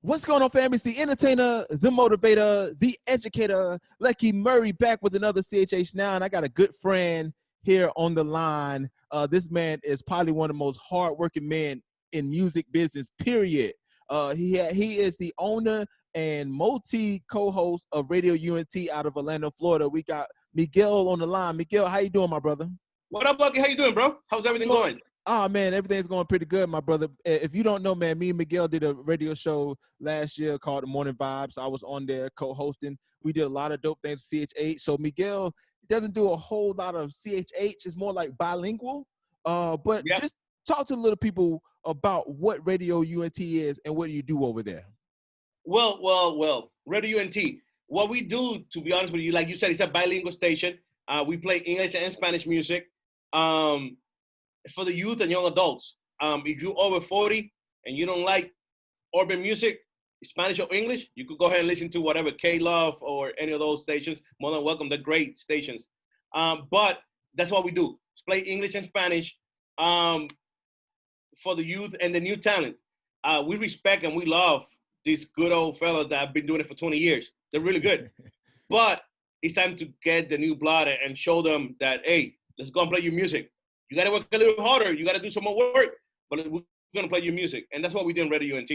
What's going on, family? It's the entertainer, the motivator, the educator, Lucky Murray, back with another CHH Now, and I got a good friend here on the line. This man is probably one of the most hardworking men in music business, period. He is the owner and co-host of Radio UNT out of Orlando, Florida. We got Miguel on the line. Miguel, how you doing, my brother? What up, Lucky? How you doing, bro? How's everything going? Oh, man, everything's going pretty good, my brother. If you don't know, man, me and Miguel did a radio show last year called The Morning Vibes. I was on there co-hosting. We did a lot of dope things with CHH. So Miguel doesn't do a whole lot of CHH. It's more like bilingual. But just talk to the little people about what Radio UNT is and what do you do over there? Well, Radio UNT. What we do, to be honest with you, like you said, it's a bilingual station. We play English and Spanish music. For the youth and young adults. If you're over 40 and you don't like urban music, Spanish or English, you could go ahead and listen to whatever K-Love or any of those stations. More than welcome. They're great stations. But that's what we do. Play English and Spanish for the youth and the new talent. We respect and we love these good old fellas that have been doing it for 20 years. They're really good. But it's time to get the new blood and show them that, hey, let's go and play your music. You got to work a little harder. You got to do some more work, but we're going to play your music. And that's what we do in Radio UNT.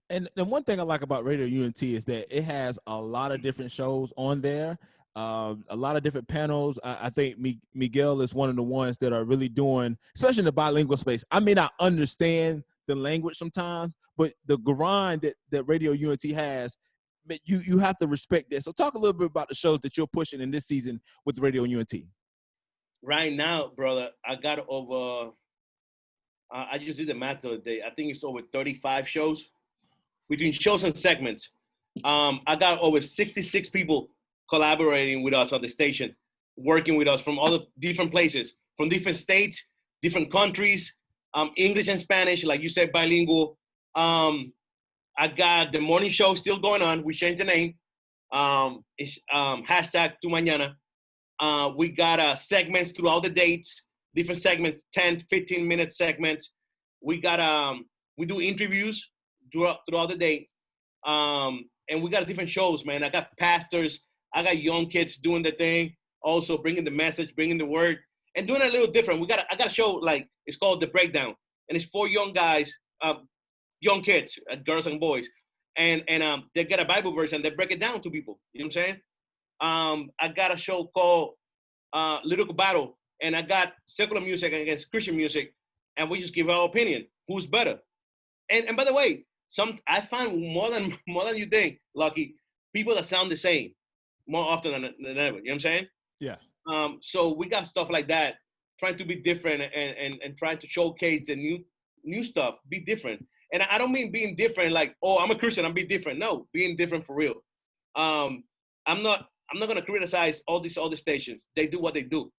And the one thing I like about Radio UNT is that it has a lot of different shows on there, a lot of different panels. I think Miguel is one of the ones that are really doing, especially in the bilingual space. I may not understand the language sometimes, but the grind that Radio UNT has, you have to respect that. So talk a little bit about the shows that you're pushing in this season with Radio UNT. Right now, brother, I got over, I just did the math the other day. I think it's over 35 shows between shows and segments. I got over 66 people collaborating with us on the station, working with us from all the different places, from different states, different countries, English and Spanish, like you said, bilingual. I got the morning show still going on. We changed the name. It's hashtag Tu Mañana. We got segments throughout the dates, different segments, 10, 15-minute segments. We got we do interviews throughout the day. And we got different shows, man. I got pastors, I got young kids doing the thing, also bringing the message, bringing the word, and doing it a little different. I got a show, like, it's called The Breakdown, and it's for young guys, young kids, girls and boys, and they get a Bible verse and they break it down to people. You know what I'm saying? I got a show called Lyrical Battle, and I got secular music against Christian music, and we just give our opinion. Who's better? And by the way, I find more than you think, Lucky, people that sound the same more often than ever. You know what I'm saying? Yeah. So we got stuff like that, trying to be different and trying to showcase the new stuff, be different. And I don't mean being different like, oh, I'm a Christian, I'm being different. No, being different for real. I'm not gonna criticize all these other stations. They do what they do,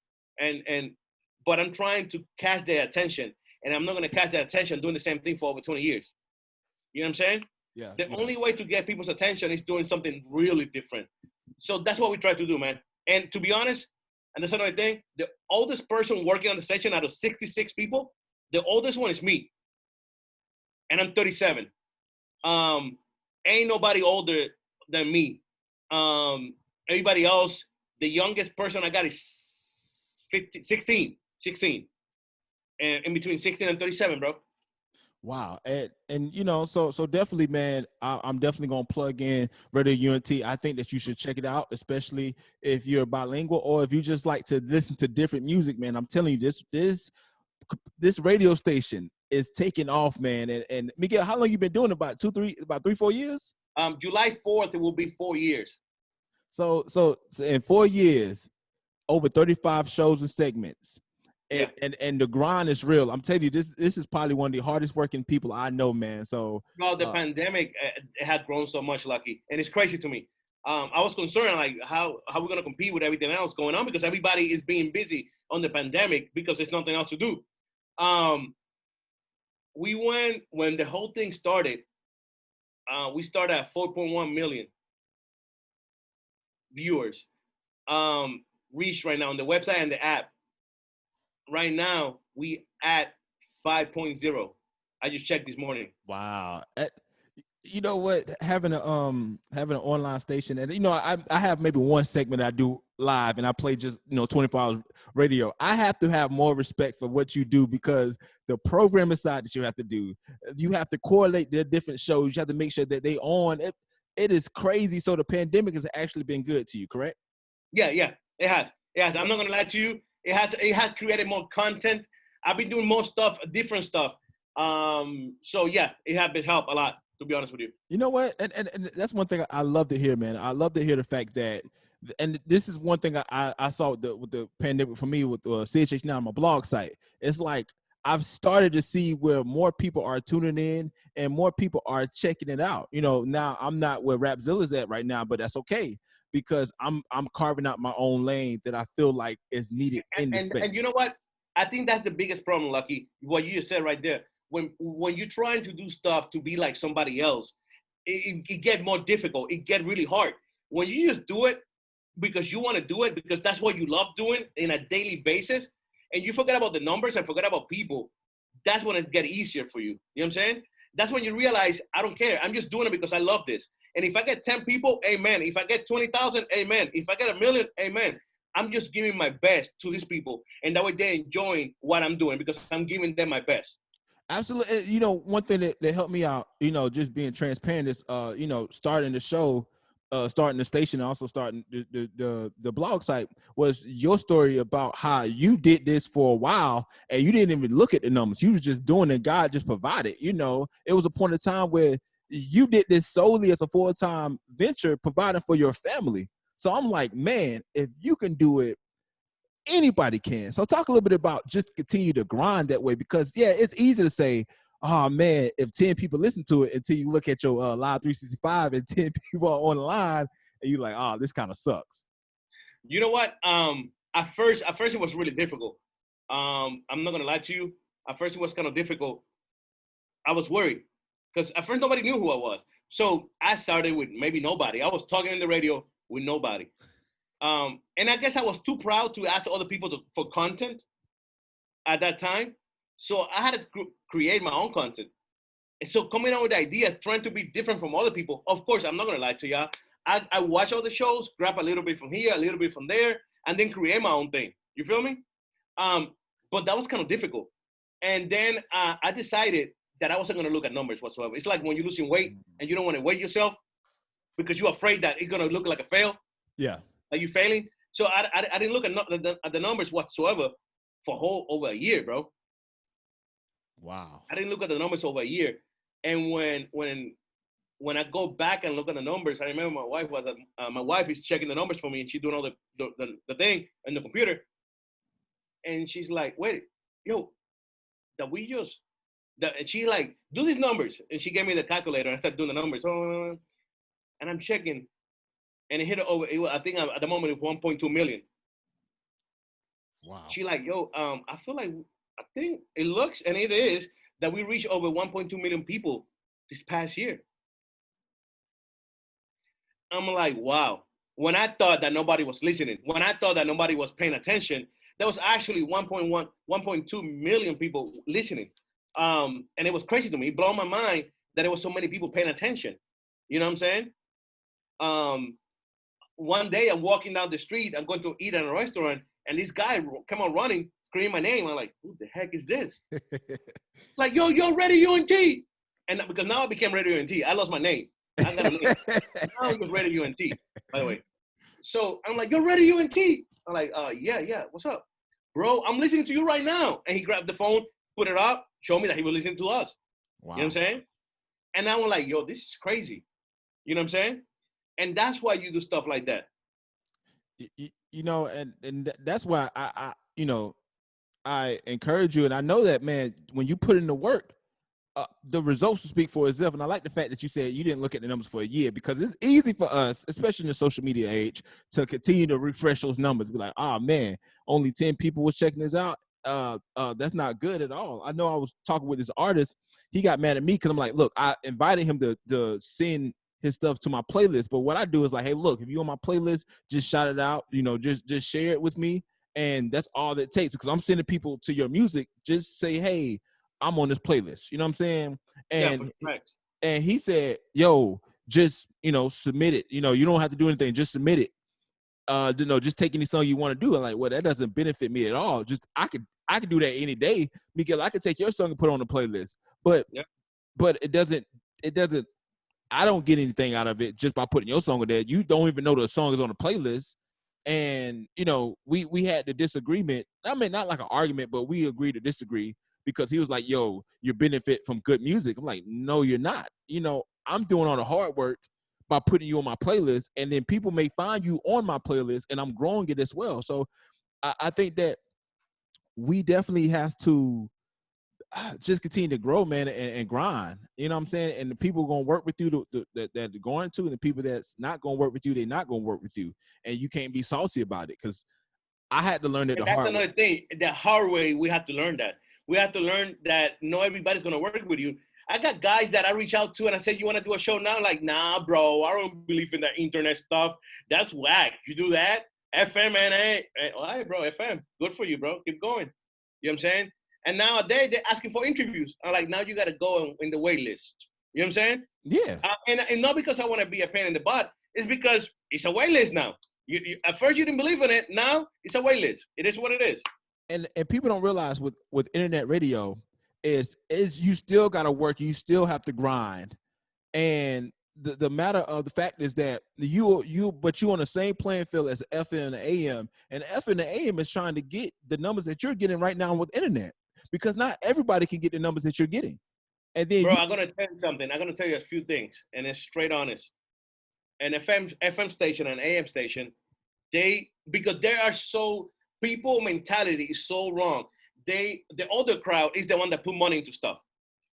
but I'm trying to catch their attention, and I'm not gonna catch their attention doing the same thing for over 20 years. You know what I'm saying? Yeah. The only way to get people's attention is doing something really different. So that's what we try to do, man. And to be honest, and that's another thing, the oldest person working on the station out of 66 people, the oldest one is me, and I'm 37. Ain't nobody older than me. Everybody else, the youngest person I got is 16, and in between 16 and 37, bro. Wow. And you know, so definitely, man, I'm definitely going to plug in Radio UNT. I think that you should check it out, especially if you're bilingual or if you just like to listen to different music, man. I'm telling you, this radio station is taking off, man. And Miguel, how long you been doing it? About 3-4 years? July 4th, it will be 4 years. So in 4 years, over 35 shows and segments. And the grind is real. I'm telling you, this is probably one of the hardest working people I know, man. So the pandemic had grown so much, Lucky, and it's crazy to me. I was concerned, like, how we're gonna compete with everything else going on, because everybody is being busy on the pandemic because there's nothing else to do. We went, when the whole thing started, we started at 4.1 million viewers reached right now on the website and the app. Right now, we at 5.0. I just checked this morning. Wow. You know what? Having an online station, and I have maybe one segment I do live, and I play just 24 hours radio. I have to have more respect for what you do because the programming side that you have to do, you have to correlate their different shows. You have to make sure that they on it. It is crazy. So the pandemic has actually been good to you, correct? Yeah, it has. I'm not gonna lie to you. It has created more content. I've been doing more stuff, different stuff. So yeah, it has been helped a lot, to be honest with you. You know what? And that's one thing I love to hear, man. I love to hear the fact that, and this is one thing I saw with the pandemic for me with CHH Now, my blog site. It's like I've started to see where more people are tuning in and more people are checking it out. Now I'm not where Rapzilla's at right now, but that's okay because I'm carving out my own lane that I feel like is needed in the space. And you know what? I think that's the biggest problem, Lucky. What you just said right there. When you're trying to do stuff to be like somebody else, it get more difficult. It get really hard. When you just do it because you want to do it, because that's what you love doing in a daily basis, and you forget about the numbers and forget about people, that's when it get easier for you. You know what I'm saying? That's when you realize, I don't care. I'm just doing it because I love this. And if I get 10 people, amen. If I get 20,000, amen. If I get 1 million, amen. I'm just giving my best to these people. And that way they're enjoying what I'm doing because I'm giving them my best. Absolutely. One thing that helped me out, just being transparent is, starting the show, starting the station, and also starting the blog site was your story about how you did this for a while and you didn't even look at the numbers. You was just doing it. God just provided, it was a point of time where you did this solely as a full-time venture, providing for your family. So I'm like, man, if you can do it, anybody can. So talk a little bit about just continue to grind that way because it's easy to say, oh man, if 10 people listen to it until you look at your live 365 and 10 people are on the line and you're like, oh, this kind of sucks. You know what? At first it was really difficult. I'm not gonna lie to you. At first it was kind of difficult. I was worried because at first nobody knew who I was. So I started with maybe nobody. I was talking in the radio with nobody. And I guess I was too proud to ask other people for content at that time. So I had to create my own content. And so coming up with ideas, trying to be different from other people. Of course, I'm not going to lie to y'all. I watch all the shows, grab a little bit from here, a little bit from there, and then create my own thing. You feel me? But that was kind of difficult. And then I decided that I wasn't going to look at numbers whatsoever. It's like when you're losing weight and you don't want to weigh yourself because you're afraid that it's going to look like a fail. Yeah. Are you failing? So I didn't look at the numbers whatsoever for over a year, bro. Wow. I didn't look at the numbers over a year. And when I go back and look at the numbers, I remember my wife is checking the numbers for me and she's doing all the thing in the computer. And she's like, wait, yo, and she's like, do these numbers. And she gave me the calculator and I started doing the numbers. And I'm checking. And it hit over. I think at the moment it was 1.2 million. Wow. She like, yo, I think it looks, and it is, that we reached over 1.2 million people this past year. I'm like, wow. When I thought that nobody was listening, when I thought that nobody was paying attention, there was actually 1.2 million people listening. And it was crazy to me. It blew my mind that there was so many people paying attention. You know what I'm saying? One day I'm walking down the street, I'm going to eat at a restaurant, and this guy come on running, screaming my name. I'm like, who the heck is this? Like, yo, Radio UNT. And because now I became Radio UNT, I lost my name. I got a name. Now I'm with Radio UNT, by the way. So I'm like, yo, Radio UNT. I'm like, yeah, what's up? Bro, I'm listening to you right now. And he grabbed the phone, put it up, showed me that he was listening to us. Wow. You know what I'm saying? And I'm like, yo, this is crazy. You know what I'm saying? And that's why you do stuff like that. And that's why I encourage you. And I know that, man, when you put in the work, the results will speak for itself. And I like the fact that you said you didn't look at the numbers for a year because it's easy for us, especially in the social media age, to continue to refresh those numbers. Be like, oh, man, only 10 people was checking this out. That's not good at all. I know I was talking with this artist. He got mad at me because I'm like, look, I invited him to send his stuff to my playlist. But what I do is like, hey, look, if you're on my playlist, just shout it out, just share it with me. And that's all that takes because I'm sending people to your music. Just say, hey, I'm on this playlist. You know what I'm saying? And And he said, yo, just, submit it. You don't have to do anything. Just submit it. Just take any song you want to do. I'm like, well, that doesn't benefit me at all. Just I could do that any day. Miguel, I could take your song and put it on the playlist. But it doesn't I don't get anything out of it just by putting your song on there. You don't even know the song is on the playlist. And, we had the disagreement. I mean, not like an argument, but we agreed to disagree because he was like, yo, you benefit from good music. I'm like, no, you're not. I'm doing all the hard work by putting you on my playlist, and then people may find you on my playlist, and I'm growing it as well. So I think that we definitely have to just continue to grow, man, and grind. You know what I'm saying? And the people going to work with you that they're going to, and the people that's not going to work with you, they're not going to work with you. And you can't be saucy about it, because I had to learn that the hard way. That's another thing. The hard way, we have to learn that. We have to learn that not everybody's going to work with you. I got guys that I reach out to and I said, you want to do a show now? Like, nah, bro, I don't believe in that internet stuff. That's whack. You do that? FM, and all right, bro, FM. Good for you, bro. Keep going. You know what I'm saying? And nowadays, they're asking for interviews. I'm like, now you got to go in the wait list. You know what I'm saying? Yeah. And not because I want to be a pain in the butt. It's because it's a wait list now. You at first, you didn't believe in it. Now, it's a wait list. It is what it is. And people don't realize with internet radio, is you still got to work. You still have to grind. And the matter of the fact is that you on the same playing field as FM and AM, and FM and AM is trying to get the numbers that you're getting right now with internet, because not everybody can get the numbers that you're getting. And then, bro, I'm gonna tell you something. I'm gonna tell you a few things, and it's straight honest. An FM station and AM station, because they are so, people mentality is so wrong. The older crowd is the one that put money into stuff.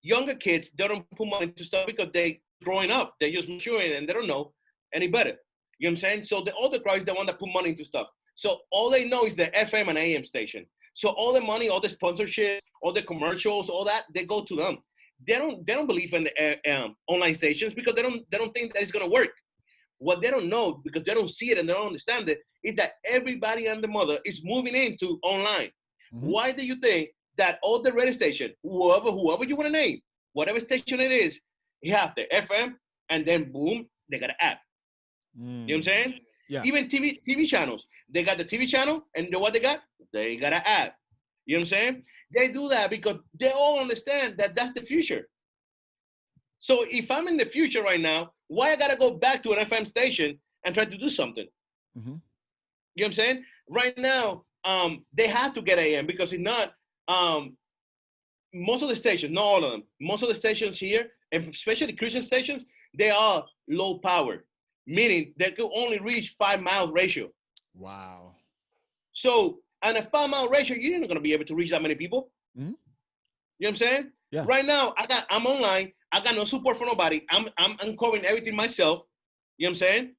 Younger kids, they don't put money into stuff because they growing up. They're just maturing and they don't know any better. You know what I'm saying? So the older crowd is the one that put money into stuff. So all they know is the FM and AM station. So all the money, all the sponsorship, all the commercials, all that, they go to them. They don't believe in the online stations because they don't think that it's gonna work. What they don't know, because they don't see it and they don't understand it, is that everybody and the mother is moving into online. Mm-hmm. Why do you think that all the radio station, whoever you want to name, whatever station it is, you have the FM, and then boom, they got an app. You know what I'm saying? Yeah. Even TV channels, they got the TV channel, and what they got? They got an app. You know what I'm saying? They do that because they all understand that that's the future. So if I'm in the future right now, why I gotta go back to an FM station and try to do something? Mm-hmm. You know what I'm saying? Right now, they have to get AM, because if not, most of the stations, not all of them, most of the stations here, and especially Christian stations, they are low power, meaning they could only reach 5 mile ratio. Wow. So on a 5 mile ratio, you're not gonna be able to reach that many people. Mm-hmm. You know what I'm saying? Yeah. Right now, I'm online. I got no support for nobody. I'm covering everything myself. You know what I'm saying?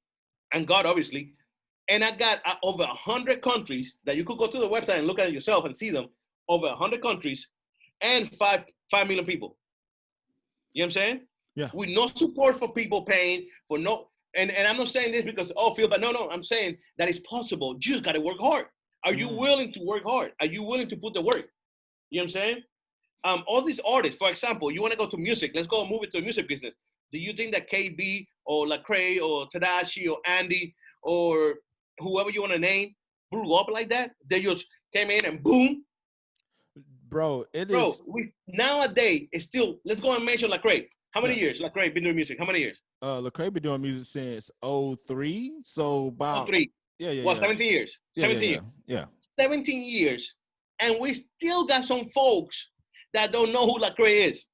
And God, obviously. And I got over 100 countries that you could go to the website and look at it yourself and see them. Over 100 countries and 5 million people. You know what I'm saying? Yeah. With no support for people paying for no. And I'm not saying this because feel bad. No. I'm saying that it's possible. You just got to work hard. Are you willing to work hard? Are you willing to put the work? You know what I'm saying? All these artists, for example, you want to go to music. Let's go and move it to the music business. Do you think that KB or Lecrae or Tadashi or Andy or whoever you want to name blew up like that? They just came in and boom. Bro, nowadays, it's still, let's go and mention Lecrae. How many years Lecrae been doing music? How many years? Lecrae been doing music since 2003. So about 2003. Yeah. 17 years. 17 years. Yeah. 17 years. And we still got some folks that don't know who Lecrae is.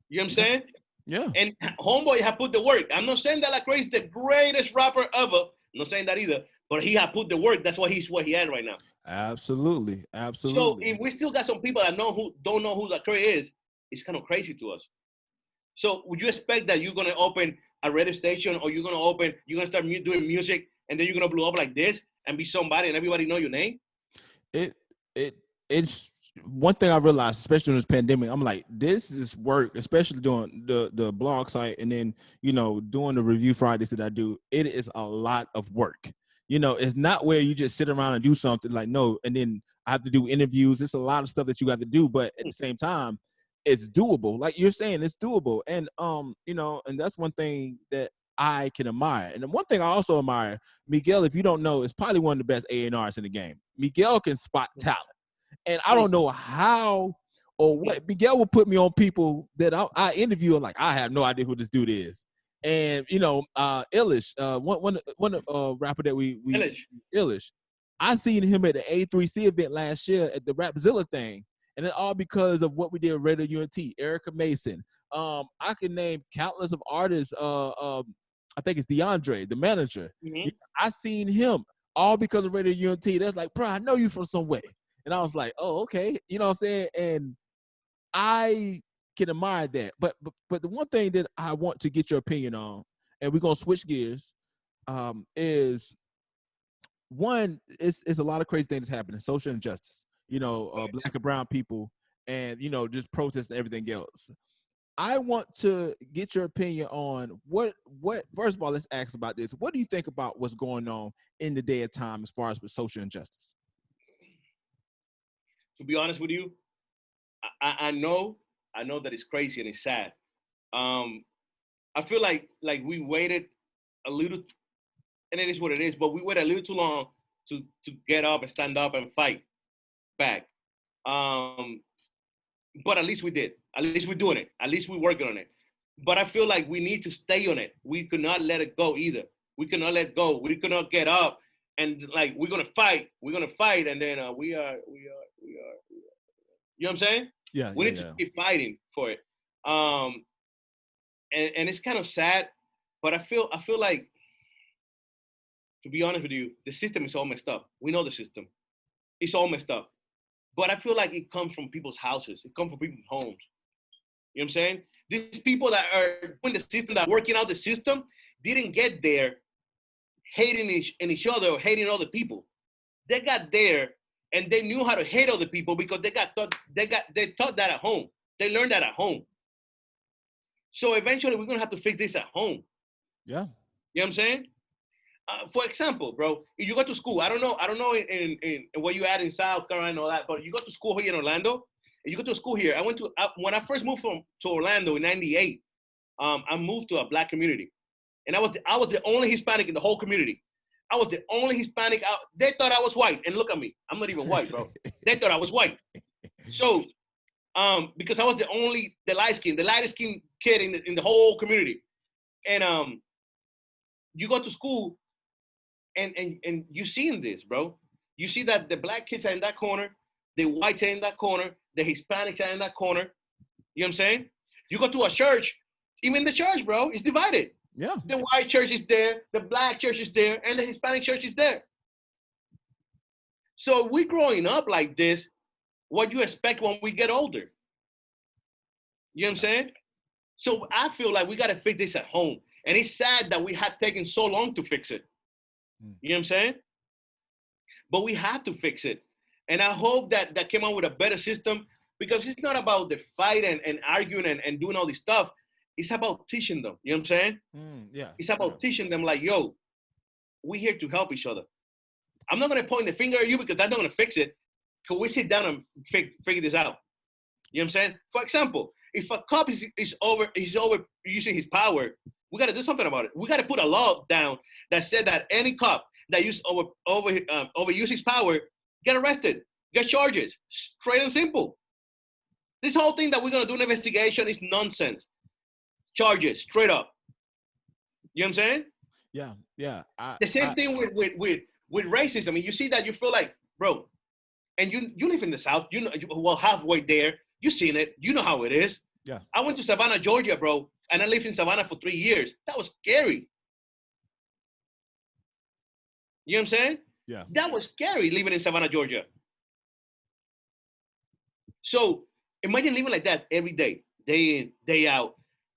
You know what I'm saying? Yeah. And homeboy have put the work. I'm not saying that Lecrae is the greatest rapper ever. I'm not saying that either. But he have put the work. That's why he's what he had right now. Absolutely. So if we still got some people that don't know who Lecrae is, it's kind of crazy to us. So would you expect that you're gonna open a radio station, or you're gonna start doing music, and then you're gonna blow up like this and be somebody and everybody know your name? It's one thing I realized, especially in this pandemic. I'm like, this is work, especially doing the blog site, and then doing the review Fridays that I do. It is a lot of work. It's not where you just sit around and do something, like, no, and then I have to do interviews. It's a lot of stuff that you got to do, but at the same time, it's doable. Like you're saying, it's doable. And you know, and that's one thing that I can admire. And the one thing I also admire, Miguel, if you don't know, is probably one of the best A&Rs in the game. Miguel can spot talent. And I don't know how or what. Miguel will put me on people that I interview and like, I have no idea who this dude is. And you know, Illish, one rapper that we Illish, I seen him at the A3C event last year at the Rapzilla thing, and it all because of what we did at Radio UNT. Erica Mason. I can name countless of artists. I think it's DeAndre, the manager. Mm-hmm. I seen him all because of Radio UNT. That's like, bro, I know you from somewhere. And I was like, oh, okay. You know what I'm saying? And I can admire that. But the one thing that I want to get your opinion on, and we're going to switch gears, is one, it's a lot of crazy things happening, social injustice, you know, black and brown people, and, you know, just protests and everything else. I want to get your opinion on what first of all, let's ask about this. What do you think about what's going on in the day of time as far as with social injustice? To be honest with you, I know that it's crazy and it's sad. I feel like we waited a little, and it is what it is, but we waited a little too long to get up and stand up and fight back. But at least we did. At least we're doing it. At least we're working on it. But I feel like we need to stay on it. We could not let it go either. We cannot let go. We cannot get up and like, we're gonna fight. We're gonna fight, and then we are. You know what I'm saying? Yeah. We need to keep fighting for it. And it's kind of sad, but I feel like, to be honest with you, the system is all messed up. We know the system. It's all messed up. But I feel like it comes from people's houses. It comes from people's homes. You know what I'm saying? These people that are doing the system, that are working out the system, didn't get there hating each other or hating other people. They got there and they knew how to hate other people because they taught that at home. They learned that at home. So eventually we're gonna have to fix this at home. Yeah. You know what I'm saying? For example, bro, if you go to school, I don't know in where you at in South Carolina and all that, but you go to school here in Orlando, and you go to school here. When I first moved to Orlando in '98, I moved to a black community, and I was the only Hispanic in the whole community. I was the only Hispanic out. They thought I was white, and look at me, I'm not even white, bro. They thought I was white. So, because I was the lightest skinned kid in the whole community, and you go to school. And you seeing this, bro. You see that the black kids are in that corner, the whites are in that corner, the Hispanics are in that corner. You know what I'm saying? You go to a church, even the church, bro, is divided. Yeah. The white church is there, the black church is there, and the Hispanic church is there. So we're growing up like this, what you expect when we get older. You know what I'm saying? So I feel like we got to fix this at home. And it's sad that we had taken so long to fix it. You know what I'm saying? But we have to fix it. And I hope that came out with a better system, because it's not about the fight and arguing and doing all this stuff. It's about teaching them. You know what I'm saying? Yeah. It's about teaching them like, yo, we're here to help each other. I'm not going to point the finger at you because I'm not going to fix it. Can we sit down and figure this out? You know what I'm saying? For example, if a cop is over using his power, we got to do something about it. We got to put a law down that said that any cop that overuse his power, get arrested, get charges, straight and simple. This whole thing that we're gonna do an investigation is nonsense. Charges, straight up. You know what I'm saying? Yeah. The same thing with racism. I mean, you see that, you feel like, bro, and you live in the South. You know, well, halfway there, you've seen it. You know how it is. Yeah. I went to Savannah, Georgia, bro, and I lived in Savannah for 3 years. That was scary. You know what I'm saying? Yeah. That was scary living in Savannah, Georgia. So imagine living like that every day, day in, day out,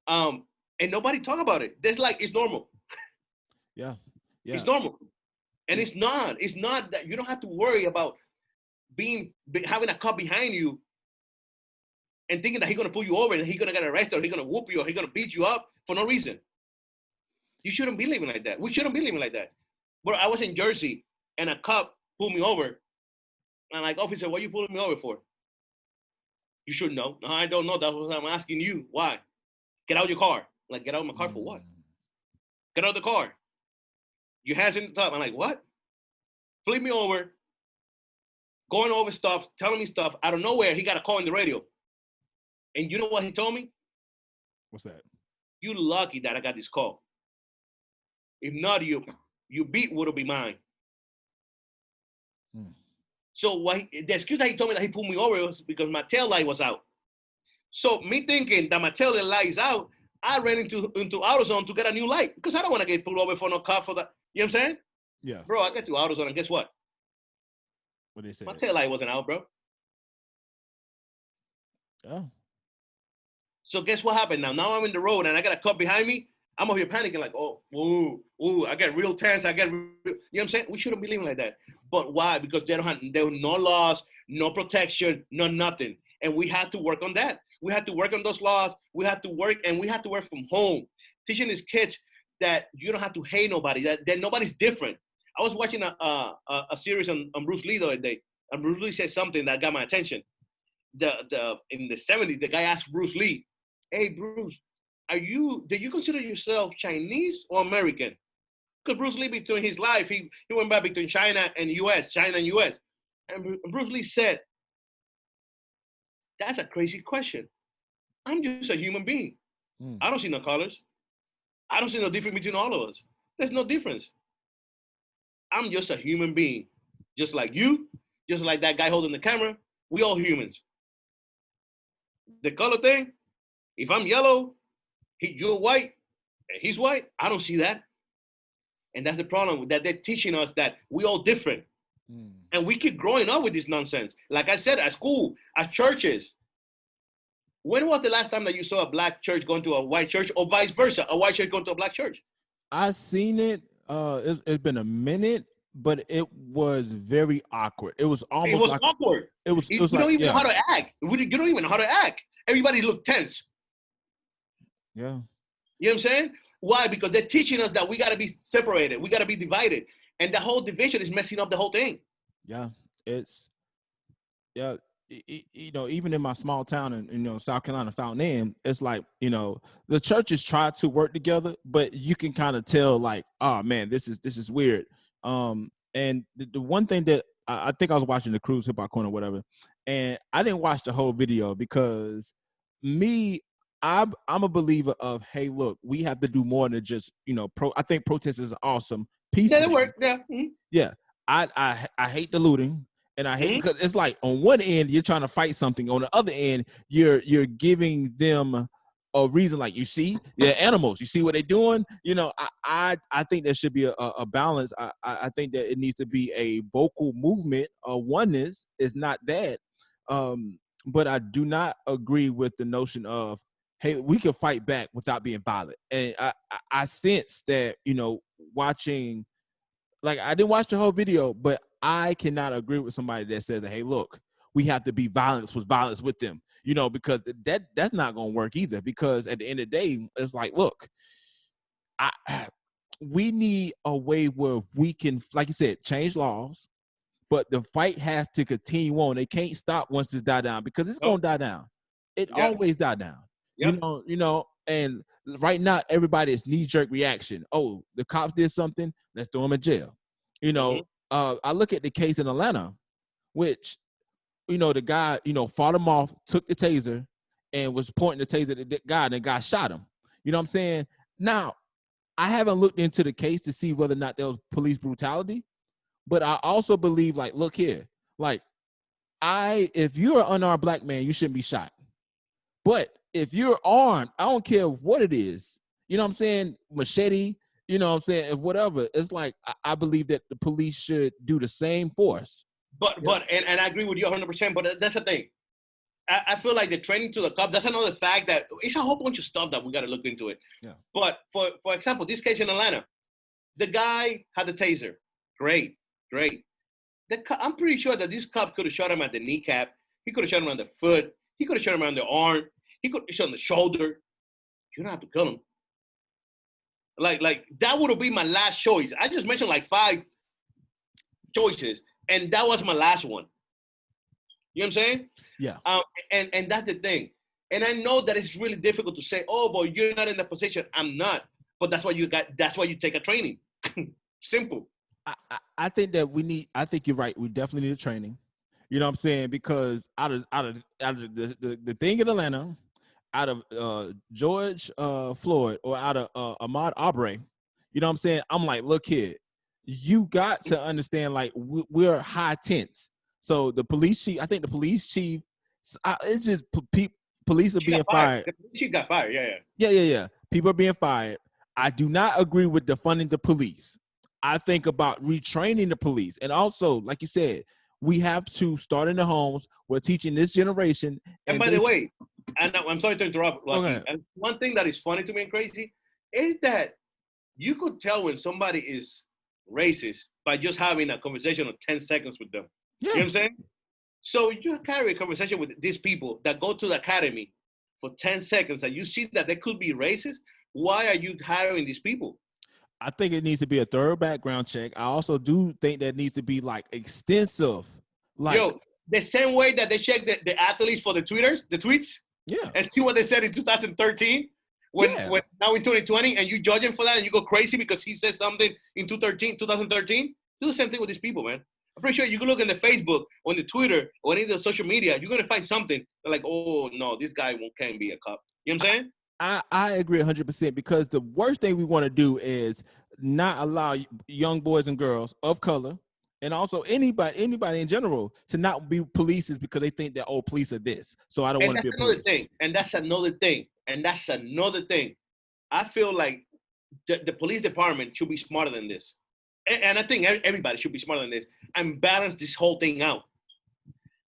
and nobody talk about it. There's like, it's normal. Yeah. It's normal, and it's not. It's not that you don't have to worry about having a cop behind you and thinking that he's gonna pull you over and he's gonna get arrested or he's gonna whoop you or he's gonna beat you up for no reason. You shouldn't be living like that. We shouldn't be living like that. But I was in Jersey and a cop pulled me over. And I'm like, officer, what are you pulling me over for? You should know. No, I don't know. That's what I'm asking you. Why? Get out of your car. Like, get out of my car for what? Get out of the car. Your hands in the top. I'm like, what? Flip me over. Going over stuff, telling me stuff. Out of nowhere, he got a call in the radio. And you know what he told me? What's that? You lucky that I got this call. If not, your beat would have been mine. So the excuse that he told me that he pulled me over was because my tail light was out. So me thinking that my tail light is out, I ran into AutoZone to get a new light because I don't want to get pulled over for no car for that. You know what I'm saying? Yeah. Bro, I get to AutoZone and guess what? What they say? My tail light wasn't out, bro. Oh. So guess what happened now? Now I'm in the road and I got a cop behind me. I'm over here panicking like, oh, ooh, I get real tense. You know what I'm saying? We shouldn't be living like that. But why? Because there were no laws, no protection, no nothing. And we had to work on that. We had to work on those laws. We had to work from home, teaching these kids that you don't have to hate nobody, that nobody's different. I was watching a series on Bruce Lee the other day, and Bruce Lee said something that got my attention. In the 70s, the guy asked Bruce Lee, hey, Bruce, do you consider yourself Chinese or American? Because Bruce Lee, between his life, he went back between China and US. And Bruce Lee said, that's a crazy question. I'm just a human being. I don't see no colors. I don't see no difference between all of us. There's no difference. I'm just a human being. Just like you, just like that guy holding the camera. We all humans. The color thing, if I'm yellow, you're white, and he's white, I don't see that. And that's the problem, that they're teaching us that we all different. And we keep growing up with this nonsense. Like I said, at school, at churches. When was the last time that you saw a black church going to a white church, or vice versa, a white church going to a black church? I seen it. It's been a minute, but it was very awkward. It was almost awkward. It was you like, don't even know how to act. You don't even know how to act. Everybody looked tense. Yeah. You know what I'm saying? Why? Because they're teaching us that we got to be separated. We got to be divided. And the whole division is messing up the whole thing. Yeah. Even in my small town in South Carolina, Fountain Inn, it's like, the churches try to work together, but you can kind of tell like, oh man, this is weird. And the one thing that I think I was watching the Cruise Hip Hop Corner or whatever, and I didn't watch the whole video because I'm a believer of, hey, look, we have to do more than just, I think protest is awesome. Peace. Yeah, they work. Yeah. Mm-hmm. Yeah. I hate the looting. And I hate because it's like on one end you're trying to fight something, on the other end you're giving them a reason, like, you see, they're animals, you see what they're doing. I think there should be a balance. I think that it needs to be a vocal movement. Oneness is not that, but I do not agree with the notion of, hey, we can fight back without being violent. And I sense that, watching, like, I didn't watch the whole video, but I cannot agree with somebody that says, hey, look, we have to be violence with them, because that's not going to work either. Because at the end of the day, it's like, look, we need a way where we can, like you said, change laws, but the fight has to continue on. They can't stop once it's died down, because it's going to die down. It always die down. Yep. And right now, everybody is knee-jerk reaction. Oh, the cops did something, let's throw them in jail. I look at the case in Atlanta, which, the guy, fought him off, took the taser, and was pointing the taser at the guy, and the guy shot him. You know what I'm saying? Now, I haven't looked into the case to see whether or not there was police brutality, but I also believe, like, look here, like, if you're an unarmed black man, you shouldn't be shot. But if you're armed, I don't care what it is, you know what I'm saying? Machete, you know what I'm saying? If whatever, it's like, I believe that the police should do the same force. But I agree with you 100%, but that's the thing. I feel like the training to the cop, that's another fact that it's a whole bunch of stuff that we got to look into it. Yeah. But for example, this case in Atlanta, the guy had the taser. Great. I'm pretty sure that this cop could have shot him at the kneecap. He could have shot him on the foot. He could have shot him on the arm. He could have shot him on the shoulder. You don't have to kill him. Like that would have been my last choice. I just mentioned like 5 choices, and that was my last one. You know what I'm saying? Yeah. And that's the thing. And I know that it's really difficult to say, oh, but you're not in that position. I'm not. But that's why you got. That's why you take a training. Simple. I think that I think you're right. We definitely need a training. You know what I'm saying? Because out of the thing in Atlanta, out of George Floyd or out of Ahmaud Arbery, you know what I'm saying? I'm like, look, kid, you got to understand, like, we're high tense. So the police chief, I think the police chief, it's just police are being fired. She got fired. Yeah. Yeah. People are being fired. I do not agree with defunding the police. I think about retraining the police. And also, like you said, we have to start in the homes. We're teaching this generation. And by the way, I'm sorry to interrupt, Lucky. Okay. And one thing that is funny to me and crazy is that you could tell when somebody is racist by just having a conversation of 10 seconds with them. Yeah. You know what I'm saying? So you carry a conversation with these people that go to the academy for 10 seconds and you see that they could be racist. Why are you hiring these people? I think it needs to be a thorough background check. I also do think that needs to be like extensive. Like, yo, the same way that they check the athletes for the tweets, yeah, and see what they said in 2013, when now in 2020, and you judge him for that and you go crazy because he said something in 2013, do the same thing with these people, man. I'm pretty sure you can look in the Facebook or in the Twitter or any of the social media, you're gonna find something like, oh no, this guy can't be a cop. You know what I'm saying? I agree 100% because the worst thing we want to do is not allow young boys and girls of color and also anybody in general to not be polices because they think that, oh, police are this, so I don't want to be a police. And that's another thing. I feel like the police department should be smarter than this. And I think everybody should be smarter than this and balance this whole thing out.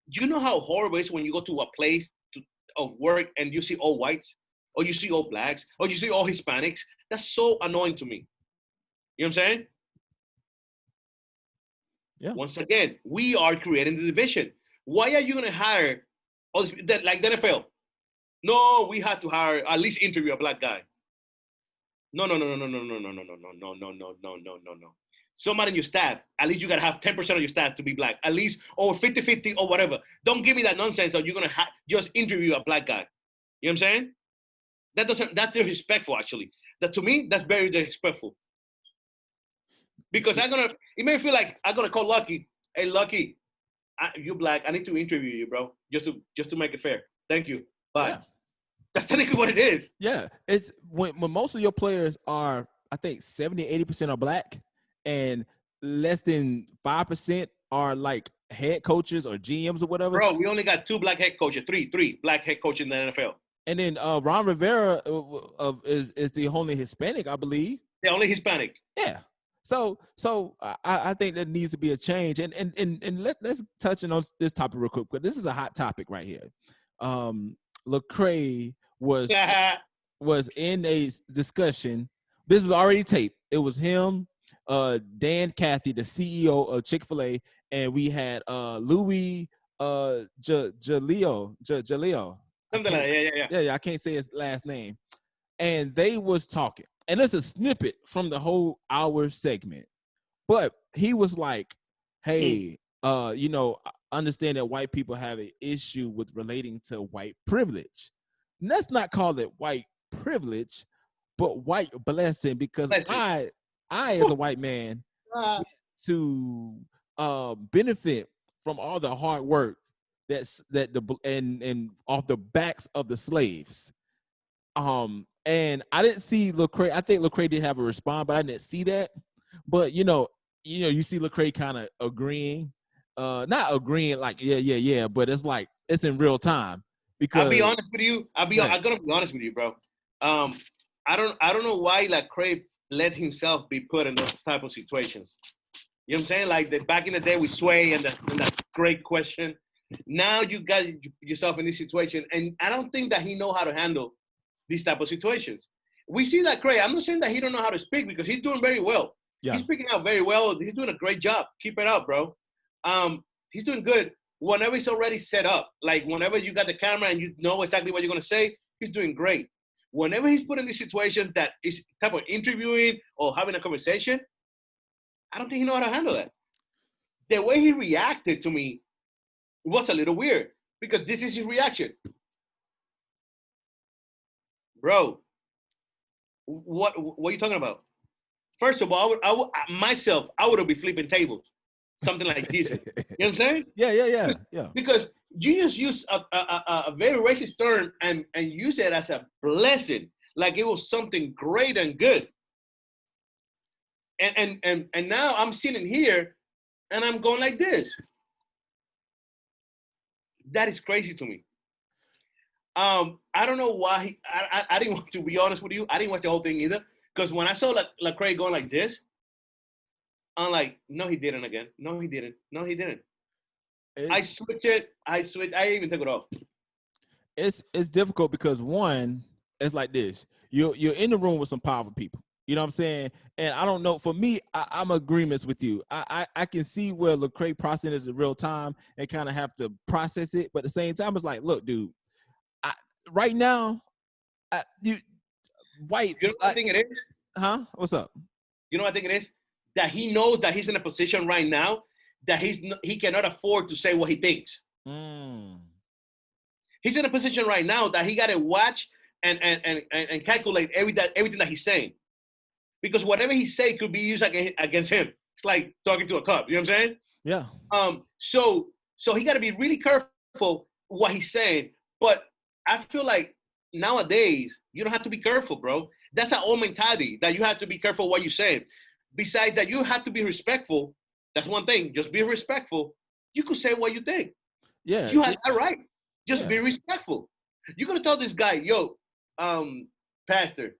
Do you know how horrible it is when you go to a place of work and you see all whites? Or you see all blacks, or you see all Hispanics? That's so annoying to me. You know what I'm saying? Yeah. Once again, we are creating the division. Why are you going to hire all this, like the NFL? No, we had to hire, at least interview a black guy. No. Somebody in your staff, at least you got to have 10% of your staff to be black, at least, or 50-50 or whatever. Don't give me that nonsense that you're going to just interview a black guy. You know what I'm saying? That's disrespectful, actually. That to me, that's very disrespectful. Because it may feel like I'm gonna call Lucky. Hey, Lucky, you black. I need to interview you, bro. Just to make it fair. Thank you. Bye. Yeah. That's technically what it is. Yeah, it's when most of your players are, I think 70-80% are black, and less than 5% are like head coaches or GMs or whatever. Bro, we only got 2 black head coaches, three black head coaches in the NFL. And then Ron Rivera is the only Hispanic, I believe. The only Hispanic. Yeah. So I think there needs to be a change. And let's touch on this topic real quick, because this is a hot topic right here. Lecrae was in a discussion. This was already taped. It was him, Dan Cathy, the CEO of Chick-fil-A, and we had Louie Giglio. Something like that, yeah. I can't say his last name. And they was talking. And it's a snippet from the whole hour segment. But he was like, hey, understand that white people have an issue with relating to white privilege. And let's not call it white privilege, but white blessing, because I as a white man, to benefit from all the hard work and off the backs of the slaves. And I didn't see Lecrae. I think Lecrae did have a response, but I didn't see that. But you see Lecrae kind of agreeing, not agreeing like yeah, but it's like it's in real time. Because I'll be honest with you. I'm gonna be honest with you, bro. I don't know why Lecrae let himself be put in those type of situations. You know what I'm saying? Like back in the day with Sway and that great question. Now you got yourself in this situation, and I don't think that he know how to handle these type of situations. We see Lecrae. I'm not saying that he don't know how to speak, because he's doing very well. Yeah. He's speaking out very well. He's doing a great job. Keep it up, bro. He's doing good. Whenever it's already set up, like whenever you got the camera and you know exactly what you're gonna say, he's doing great. Whenever he's put in these situations that is type of interviewing or having a conversation, I don't think he knows how to handle that. The way he reacted to me It was a little weird because this is his reaction. Bro, what are you talking about? First of all, I would myself, I would be flipping tables, something like this. You know what I'm saying? Yeah. Because you just use a very racist term and use it as a blessing, like it was something great and good. And now I'm sitting here and I'm going like this. That is crazy to me. I don't know why. I didn't want to be honest with you. I didn't watch the whole thing either. Because when I saw Lecrae going like this, I'm like, no, he didn't again. No, he didn't. No, he didn't. I switched it. I even took it off. It's difficult because one, it's like this. You're in the room with some powerful people. You know what I'm saying? And I don't know. For me, I'm agreements with you. I can see where Lecrae processes in real time and kind of have to process it. But at the same time, it's like, look, dude, right now, white. You know what I think it is? Huh? What's up? You know what I think it is? That he knows that he's in a position right now that he cannot afford to say what he thinks. He's in a position right now that he got to watch and calculate everything that he's saying. Because whatever he say could be used against him. It's like talking to a cop. You know what I'm saying? Yeah. So he got to be really careful what he's saying. But I feel like nowadays, you don't have to be careful, bro. That's our old mentality, that you have to be careful what you're saying. Besides that, you have to be respectful. That's one thing. Just be respectful. You could say what you think. Yeah. You have that right. Just be respectful. You're going to tell this guy, yo, pastor,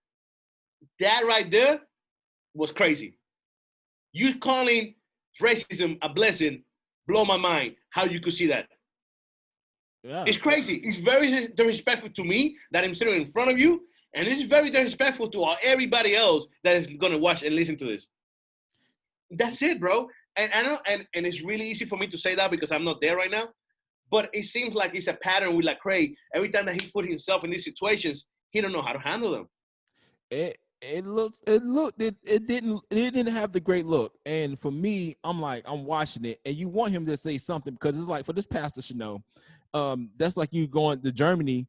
that right there was crazy. You calling racism a blessing, blow my mind how you could see that. Yeah. It's crazy. It's very disrespectful to me that I'm sitting in front of you, and it's very disrespectful to everybody else that is going to watch and listen to this. That's it, bro. And I know, and it's really easy for me to say that because I'm not there right now. But it seems like it's a pattern with Lecrae. Every time that he put himself in these situations, he don't know how to handle them. It didn't have the great look. And for me, I'm watching it, and you want him to say something because it's like, for this pastor should know, that's like you going to Germany,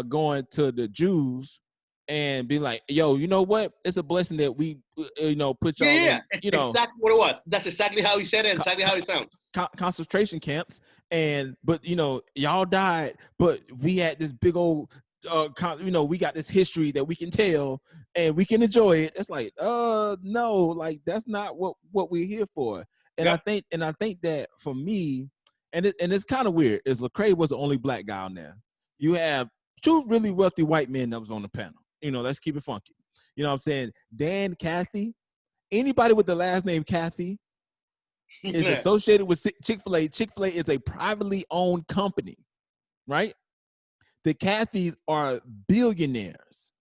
going to the Jews and be like, yo, you know what? It's a blessing that we, put y'all in. Exactly what it was. That's exactly how he said it, exactly how it sounds. Concentration camps, but y'all died, but we had this big old we got this history that we can tell and we can enjoy it. It's like, no, like that's not what we're here for. And I think that for me, and it's kind of weird, is Lecrae was the only black guy on there. You have two really wealthy white men that was on the panel. Let's keep it funky. You know what I'm saying? Dan, Kathy, anybody with the last name Kathy is associated with Chick-fil-A. Chick-fil-A is a privately owned company, right? The Cathys are billionaires.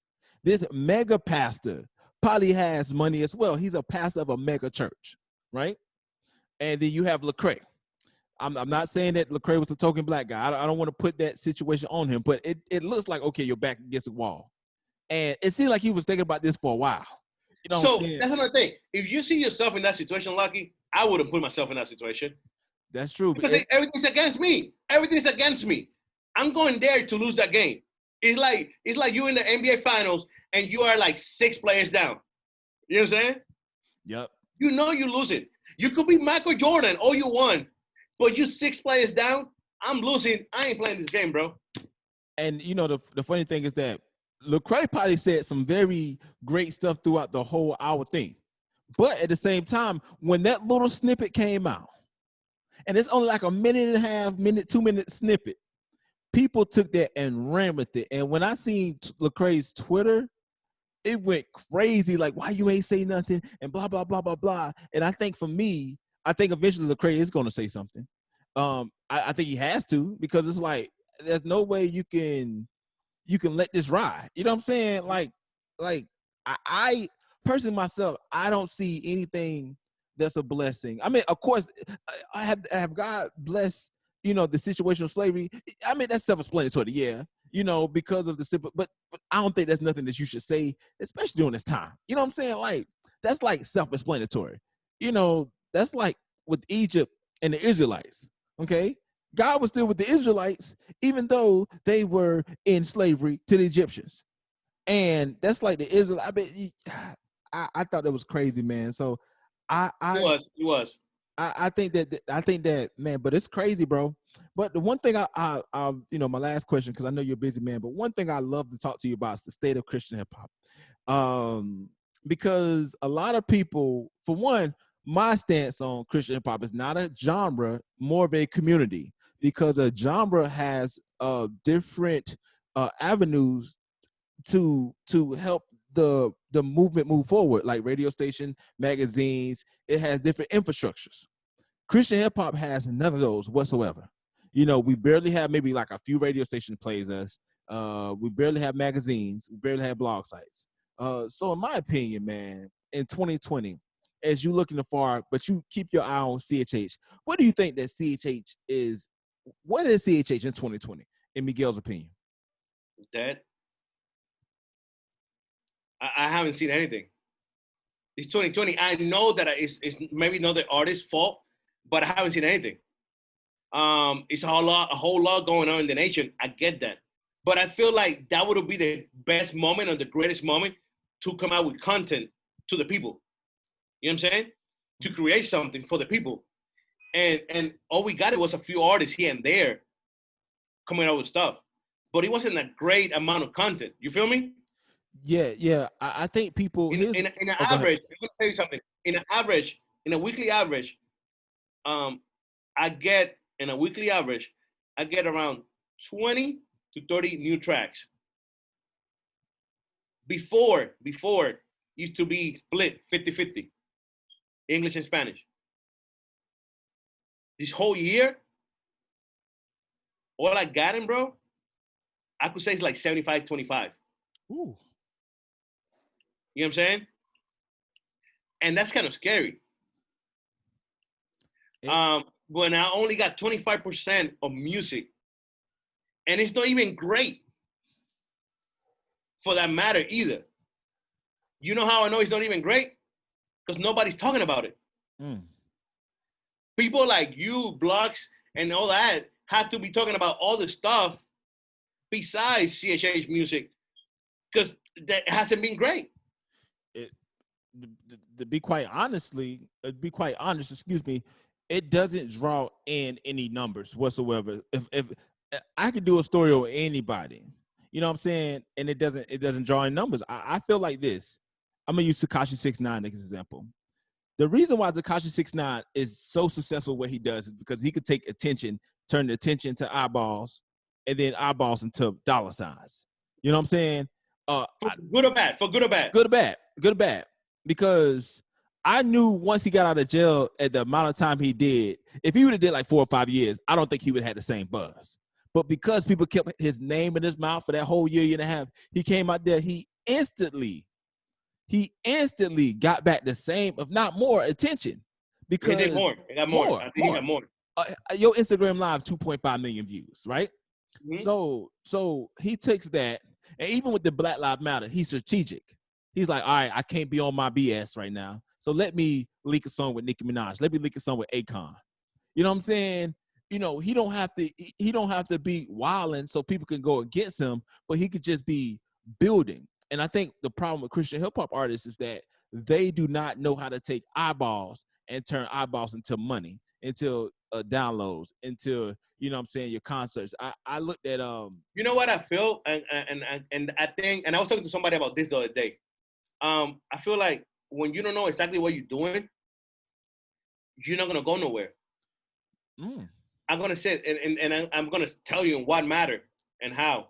This mega pastor probably has money as well. He's a pastor of a mega church, right? And then you have Lecrae. I'm not saying that Lecrae was the token black guy. I don't want to put that situation on him, but it looks like, okay, you're back against the wall. And it seemed like he was thinking about this for a while. So that's another thing. If you see yourself in that situation, Lucky, I wouldn't put myself in that situation. That's true. Because everything's against me. Everything's against me. I'm going there to lose that game. It's like you in the NBA Finals and you are like 6 players down. You know what I'm saying? Yep. You know you're losing. You could be Michael Jordan, all you want, but you 6 players down. I'm losing. I ain't playing this game, bro. And the funny thing is that Lecrae probably said some very great stuff throughout the whole hour thing. But at the same time, when that little snippet came out, and it's only like a 2-minute snippet, people took that and ran with it. And when I seen Lecrae's Twitter, it went crazy. Like, why you ain't say nothing and blah, blah, blah, blah, blah. And I think for me, eventually Lecrae is going to say something. I think he has to, because it's like, there's no way you can let this ride. You know what I'm saying? Like I personally myself, I don't see anything that's a blessing. I mean, of course, I have God bless, the situation of slavery. I mean, that's self-explanatory, yeah, because of the simple, but I don't think that's nothing that you should say, especially during this time. You know what I'm saying? Like, that's like self-explanatory. That's like with Egypt and the Israelites, okay? God was still with the Israelites, even though they were in slavery to the Egyptians. And that's like the Israel. I mean, I thought that was crazy, man. So He was. I think that man, but it's crazy, bro. But the one thing I my last question, because I know you're a busy man, but one thing I love to talk to you about is the state of Christian hip hop. Because a lot of people, for one, my stance on Christian hip hop is not a genre, more of a community, because a genre has different avenues to help the movement move forward, like radio station, magazines. It has different infrastructures. Christian hip hop has none of those whatsoever. We barely have maybe like a few radio stations plays us. We barely have magazines. We barely have blog sites. So in my opinion, man, in 2020, as you looking afar, but you keep your eye on CHH, what do you think that CHH is? What is CHH in 2020, in Miguel's opinion? Dead. I haven't seen anything. It's 2020. I know that it's maybe not the artist's fault, but I haven't seen anything. It's a whole lot going on in the nation. I get that. But I feel like that would be the best moment or the greatest moment to come out with content to the people. You know what I'm saying? To create something for the people. And all we got was a few artists here and there coming out with stuff. But it wasn't a great amount of content. You feel me? Yeah. I think people in an average, I'm gonna tell you something. In a weekly average, I get around 20 to 30 new tracks. Before used to be split 50-50, English and Spanish. This whole year, all I got in, bro, I could say it's like 75-25. Ooh. You know what I'm saying? And that's kind of scary. When I only got 25% of music, and it's not even great for that matter either. You know how I know it's not even great? Because nobody's talking about it. People like you, blogs, and all that have to be talking about all the stuff besides CHH music, because that hasn't been great. To be quite honest, it doesn't draw in any numbers whatsoever. If I could do a story on anybody, you know what I'm saying, and it doesn't draw in numbers. I feel like this. I'm gonna use Tekashi 6ix9ine as an example. The reason why Tekashi 6ix9ine is so successful what he does is because he could take attention, turn the attention to eyeballs, and then eyeballs into dollar signs. You know what I'm saying? For good or bad? Good or bad. Because I knew once he got out of jail, at the amount of time he did, if he would have did like 4 or 5 years, I don't think he would have had the same buzz. But because people kept his name in his mouth for that whole year and a half, he came out there, he instantly got back the same, if not more, attention. Because he did more. He got more. I think he got more. Your Instagram Live, 2.5 million views, right? Mm-hmm. So he takes that, and even with the Black Lives Matter, he's strategic. He's like, all right, I can't be on my BS right now, so let me leak a song with Nicki Minaj. Let me leak a song with Akon. You know what I'm saying? He don't have to be wilding so people can go against him, but he could just be building. And I think the problem with Christian hip hop artists is that they do not know how to take eyeballs and turn eyeballs into money, into downloads, into, you know what I'm saying, your concerts. I looked at You know what I feel, and I think, and I was talking to somebody about this the other day. I feel like when you don't know exactly what you're doing, you're not gonna go nowhere. I'm gonna say, and I'm gonna tell you in what matter and how.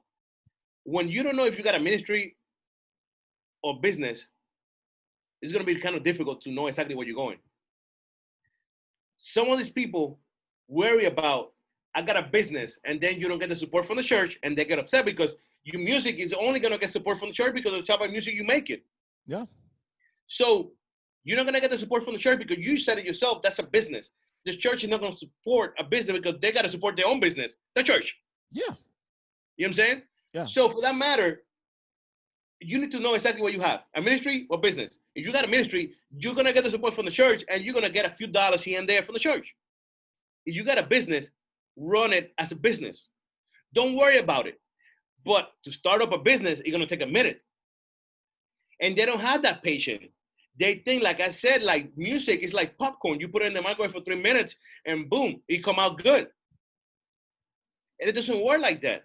When you don't know if you got a ministry or business, it's gonna be kind of difficult to know exactly where you're going. Some of these people worry about, I got a business, and then you don't get the support from the church, and they get upset because your music is only gonna get support from the church because of the type of music you make it. Yeah. So you're not gonna get the support from the church because you said it yourself. That's a business. The church is not gonna support a business because they gotta support their own business. The church. Yeah. You know what I'm saying? Yeah. So for that matter, you need to know exactly what you have, a ministry or business. If you got a ministry, you're gonna get the support from the church, and you're gonna get a few dollars here and there from the church. If you got a business, run it as a business. Don't worry about it. But to start up a business, it's gonna take a minute. And they don't have that patience. They think, like I said, like music is like popcorn. You put it in the microwave for 3 minutes and boom, it come out good. And it doesn't work like that.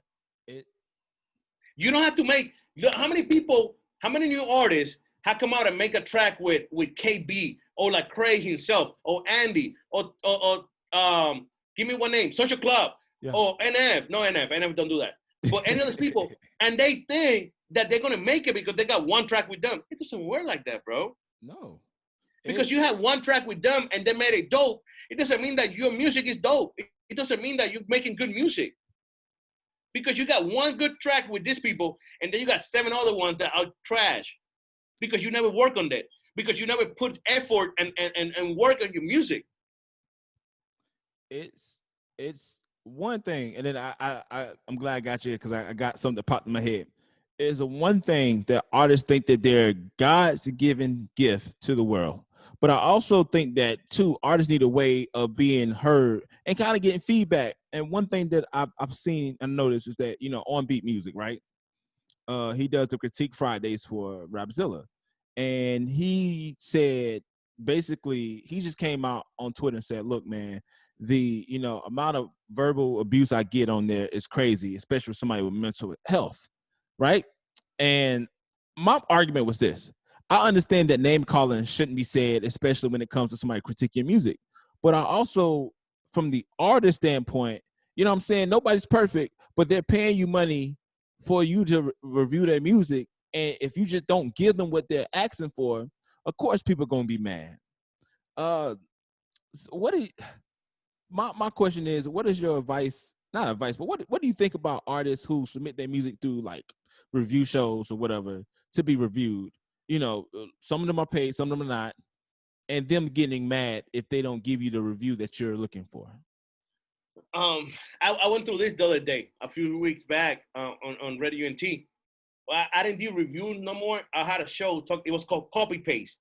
You don't have to make, how many people, how many new artists have come out and make a track with KB or Lecrae himself or Andy or give me one name, Social Club or NF. No, NF don't do that. But any of those people, and they think that they're gonna make it because they got one track with them. It doesn't work like that, bro. No. Because you have one track with them and they made it dope, it doesn't mean that your music is dope. It doesn't mean that you're making good music. Because you got one good track with these people and then you got 7 other ones that are trash. Because you never work on that. Because you never put effort and work on your music. It's one thing, and then I'm glad I got you because I got something that popped in my head. Is the one thing that artists think that they're God's given gift to the world. But I also think that too, artists need a way of being heard and kind of getting feedback. And one thing that I've seen and noticed is that, you know, on Beat Music, right? He does the Critique Fridays for Rapzilla. And he said, basically, he just came out on Twitter and said, look, man, the, you know, amount of verbal abuse I get on there is crazy, especially with somebody with mental health, right? And my argument was this. I understand that name calling shouldn't be said, especially when it comes to somebody critiquing music. But I also, from the artist standpoint, you know what I'm saying? Nobody's perfect, but they're paying you money for you to review their music. And if you just don't give them what they're asking for, of course people are going to be mad. So what do you, my question is, what is your advice? Not advice, but what do you think about artists who submit their music through like review shows or whatever to be reviewed? You know, some of them are paid, some of them are not, and them getting mad if they don't give you the review that you're looking for. I went through this the other day, a few weeks back on Radio UNT. I didn't do reviews no more. I had a show, it was called Copy Paste.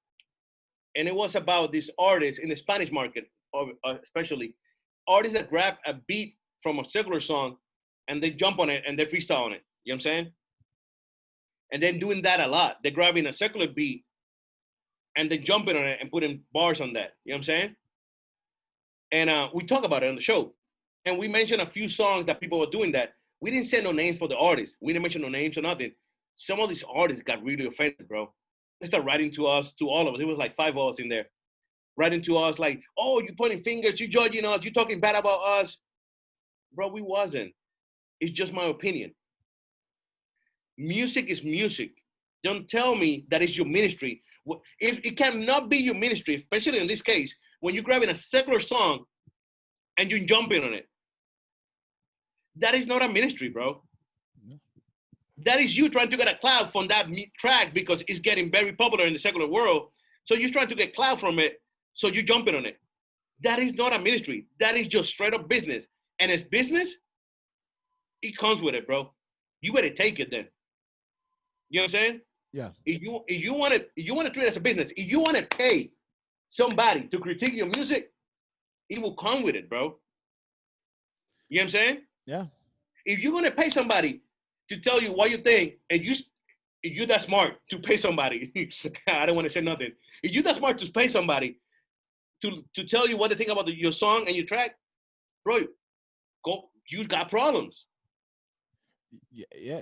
And it was about these artists in the Spanish market, especially artists that grab a beat from a secular song and they jump on it and they freestyle on it. You know what I'm saying? And then doing that a lot. They're grabbing a secular beat and then jumping on it and putting bars on that. You know what I'm saying? And we talk about it on the show. And we mentioned a few songs that people were doing that. We didn't say no names for the artists. We didn't mention no names or nothing. Some of these artists got really offended, bro. They started writing to us, to all of us. It was like 5 of us in there. Writing to us like, oh, you pointing fingers, you judging us, you talking bad about us. Bro, we wasn't. It's just my opinion. Music is music. Don't tell me that it's your ministry. If it cannot be your ministry, especially in this case, when you're grabbing a secular song and you're jumping on it, that is not a ministry, bro. That is you trying to get a clout from that track because it's getting very popular in the secular world. So you're trying to get clout from it, so you're jumping on it. That is not a ministry. That is just straight up business. And as business, it comes with it, bro. You better take it then. You know what I'm saying? Yeah. If you want to treat it as a business, if you want to pay somebody to critique your music, it will come with it, bro. You know what I'm saying? Yeah. If you're gonna pay somebody to tell you what you think, and you're that smart to pay somebody, I don't want to say nothing. If you're that smart to pay somebody to tell you what they think about your song and your track, bro, you got problems. Yeah.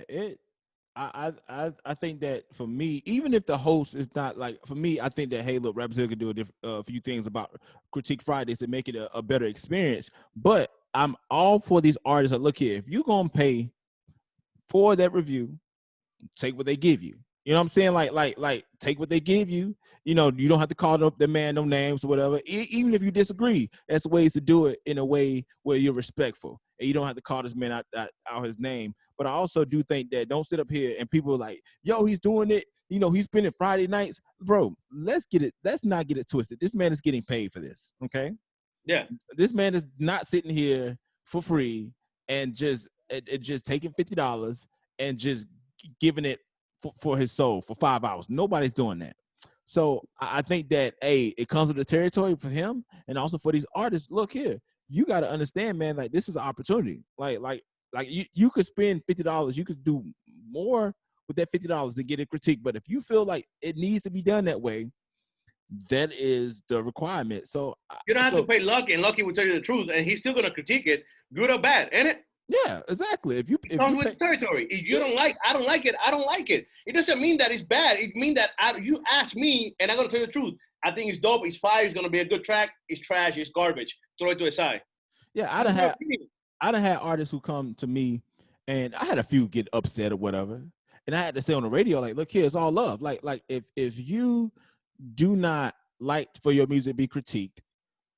I think that for me, even if the host is not like, for me, I think that, hey, look, Rapzilla could do a few things about Critique Fridays to make it a better experience. But I'm all for these artists that, look here, if you're going to pay for that review, take what they give you. You know what I'm saying? Like take what they give you. You know, you don't have to call the man no names or whatever. Even if you disagree, that's ways to do it in a way where you're respectful. And you don't have to call this man out his name. But I also do think that don't sit up here and people are like, yo, he's doing it. You know, he's spending Friday nights. Bro, let's not get it twisted. This man is getting paid for this, okay? Yeah. This man is not sitting here for free and just taking $50 and just giving it for his soul for 5 hours. Nobody's doing that. So I think that, it comes with the territory for him and also for these artists. Look here, you got to understand, man, like this is an opportunity. Like you could spend $50. You could do more with that $50 to get a critique. But if you feel like it needs to be done that way, that is the requirement. So, You don't have to pay Lucky, and Lucky will tell you the truth, and he's still gonna critique it, good or bad, ain't it? yeah, exactly. If you Comes with territory. If you don't like, I don't like it. I don't like it. It doesn't mean that it's bad. It means that you ask me, and I'm gonna tell you the truth. I think it's dope. It's fire. It's gonna be a good track. It's trash. It's garbage. Throw it to the side. Yeah, I done had artists who come to me, and I had a few get upset or whatever, and I had to say on the radio, like, look here, it's all love. Like if you do not like for your music to be critiqued,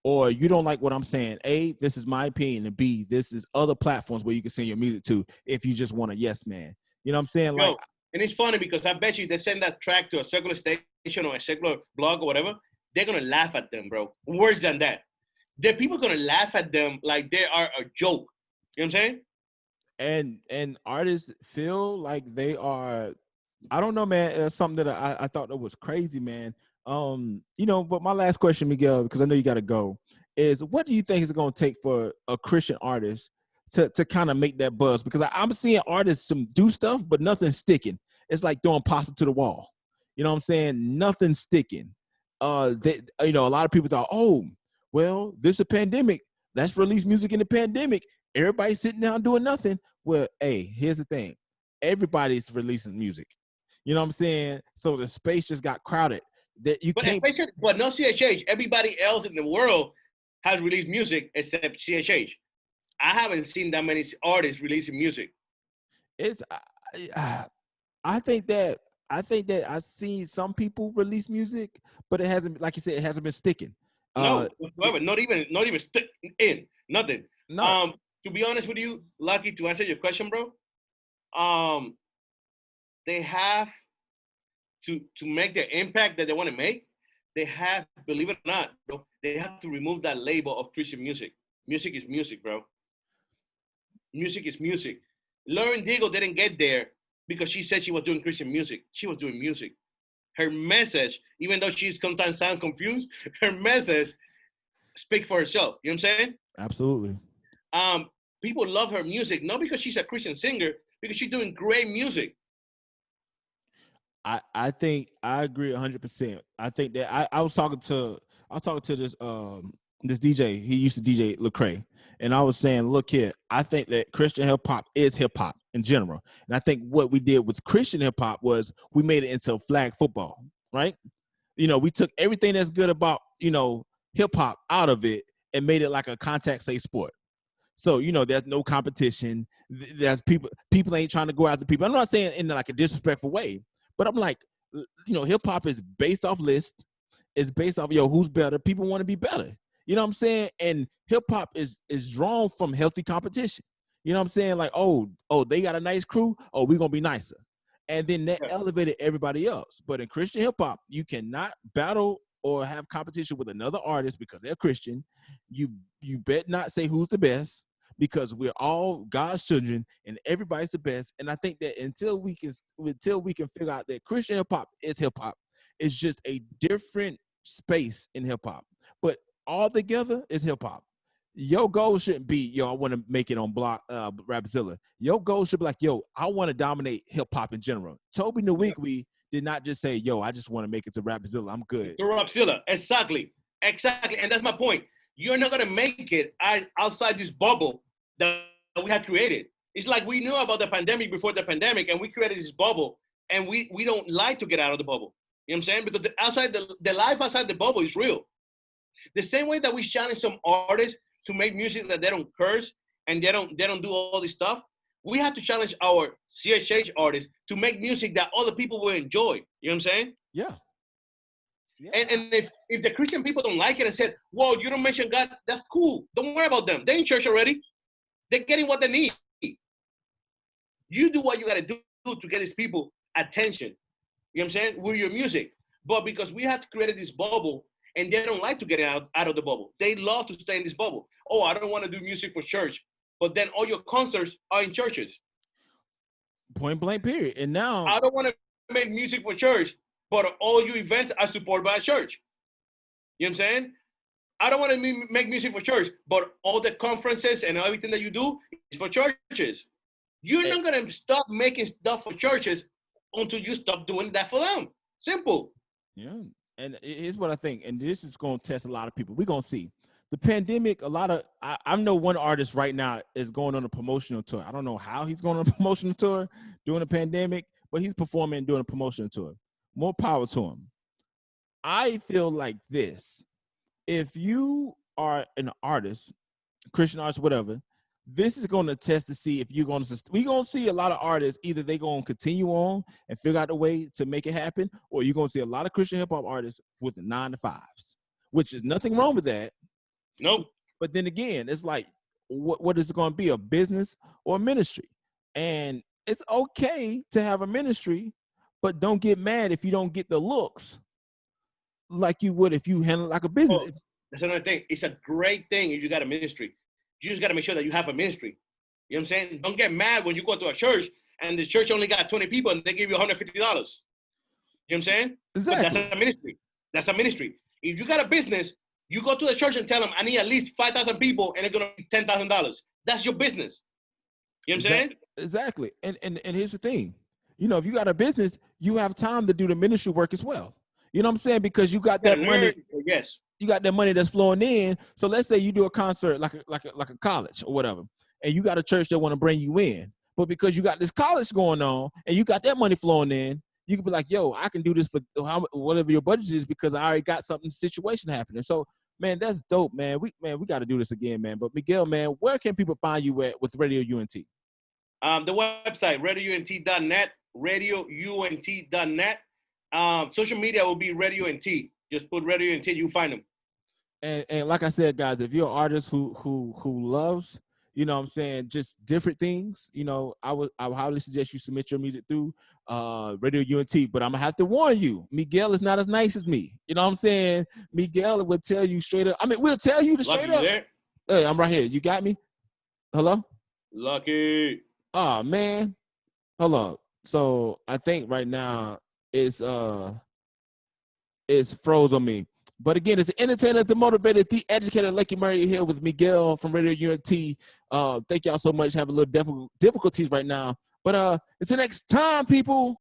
or you don't like what I'm saying, A, this is my opinion, and B, this is other platforms where you can send your music to if you just want a yes man. You know what I'm saying? Like, and it's funny because I bet you they send that track to a secular station or a secular blog or whatever, they're gonna laugh at them, bro. Worse than that. The people gonna laugh at them like they are a joke. You know what I'm saying? And artists feel like they are, I don't know, man. It's something that I thought that was crazy, man. But my last question, Miguel, because I know you got to go, is what do you think is going to take for a Christian artist to kind of make that buzz? Because I'm seeing artists do stuff, but nothing's sticking. It's like throwing pasta to the wall. You know what I'm saying? Nothing's sticking. A lot of people thought, oh, well, this is a pandemic. Let's release music in the pandemic. Everybody's sitting down doing nothing. Well, hey, here's the thing. Everybody's releasing music. You know what I'm saying? So the space just got crowded. That you can't. But no CHH. Everybody else in the world has released music except CHH. I haven't seen that many artists releasing music. I think that I see some people release music, but it hasn't, like you said, it hasn't been sticking. No, whatsoever. Not even stick in nothing. No. To be honest with you, Lucky, to answer your question, bro. They have to make the impact that they want to make. They have, believe it or not, bro, they have to remove that label of Christian music. Music is music, bro. Music is music. Lauren Daigle didn't get there because she said she was doing Christian music. She was doing music. Her message, even though she's sometimes sound confused, her message speaks for herself. You know what I'm saying? Absolutely. People love her music, not because she's a Christian singer, because she's doing great music. I think I agree 100%. I think that I was talking to this DJ. He used to DJ Lecrae, and I was saying, look here, I think that Christian hip hop is hip hop in general, and I think what we did with Christian hip hop was we made it into flag football, right? We took everything that's good about hip hop out of it and made it like a contact safe sport. So, there's no competition. There's people ain't trying to go after people. I'm not saying in like a disrespectful way, but I'm like, hip hop is based off list. It's based off, who's better. People want to be better. You know what I'm saying? And hip hop is drawn from healthy competition. You know what I'm saying? Like, oh, they got a nice crew. Oh, we're going to be nicer. And then that elevated everybody else. But in Christian hip hop, you cannot battle or have competition with another artist because they're Christian. You bet not say who's the best, because we're all God's children and everybody's the best. And I think that until we can figure out that Christian hip hop is hip hop, it's just a different space in hip hop, but all together is hip hop. Your goal shouldn't be, I want to make it on Rapzilla. Your goal should be like, I want to dominate hip hop in general. Toby Nwigwe did not just say, I just want to make it to Rapzilla. I'm good. To Rapzilla, exactly. And that's my point. You're not gonna make it outside this bubble that we had created. It's like we knew about the pandemic before the pandemic, and we created this bubble, and we don't like to get out of the bubble. You know what I'm saying? Because the life outside the bubble is real. The same way that we challenge some artists to make music that they don't curse and they don't do all this stuff, we have to challenge our CHH artists to make music that other people will enjoy. You know what I'm saying? Yeah. And if the Christian people don't like it and said, well, you don't mention God, that's cool. Don't worry about them. They're in church already. They're getting what they need. You do what you got to do to get these people attention. You know what I'm saying? With your music. But because we have created this bubble, and they don't like to get out of the bubble. They love to stay in this bubble. Oh, I don't want to do music for church. But then all your concerts are in churches. Point blank, period. And now I don't want to make music for church, but all your events are supported by a church. You know what I'm saying? I don't want to make music for church, but all the conferences and everything that you do is for churches. You're not going to stop making stuff for churches until you stop doing that for them. Simple. Yeah. And here's what I think, and this is going to test a lot of people. We're going to see. The pandemic, I know one artist right now is going on a promotional tour. I don't know how he's going on a promotional tour during the pandemic, but he's performing and doing a promotional tour. More power to him. I feel like this. If you are an artist, Christian artist, whatever, this is going to test to see if you're going to, we're going to see a lot of artists, either they're going to continue on and figure out a way to make it happen, or you're going to see a lot of Christian hip hop artists with 9-to-5s, which is nothing wrong with that. Nope. But then again, it's like, what is it going to be, a business or a ministry? And it's okay to have a ministry, but don't get mad if you don't get the looks like you would if you handle it like a business. Oh, that's another thing. It's a great thing if you got a ministry. You just got to make sure that you have a ministry. You know what I'm saying? Don't get mad when you go to a church and the church only got 20 people and they give you $150. You know what I'm saying? Exactly. But that's a ministry. That's a ministry. If you got a business, you go to the church and tell them, I need at least 5,000 people and it's going to be $10,000. That's your business. You know what I'm saying? Exactly. And here's the thing. You know, if you got a business, you have time to do the ministry work as well. You know what I'm saying? Because you got that money. Yes. You got that money that's flowing in. So let's say you do a concert like a college or whatever, and you got a church that want to bring you in. But because you got this college going on and you got that money flowing in, you can be like, yo, I can do this for whatever your budget is because I already got something situation happening. So, man, that's dope, man. We got to do this again, man. But Miguel, man, where can people find you at with Radio UNT? The website, radiount.net, radiount.net. Social media will be Radio UNT. Just put Radio UNT, you find them. And like I said, guys, if you're an artist who loves, you know what I'm saying, just different things, you know, I would highly suggest you submit your music through Radio UNT. But I'm gonna have to warn you, Miguel is not as nice as me. You know what I'm saying? Miguel will tell you straight up. I mean, we'll tell you straight up. There? Hey, I'm right here. You got me? Hello? Lucky. Oh man. Hold on. So I think right now it's froze on me. But again, it's the entertainer, the motivated, the educator, Lucky Murray here with Miguel from Radio UNT. Thank y'all so much. Have a little difficulties right now. But until next time, people.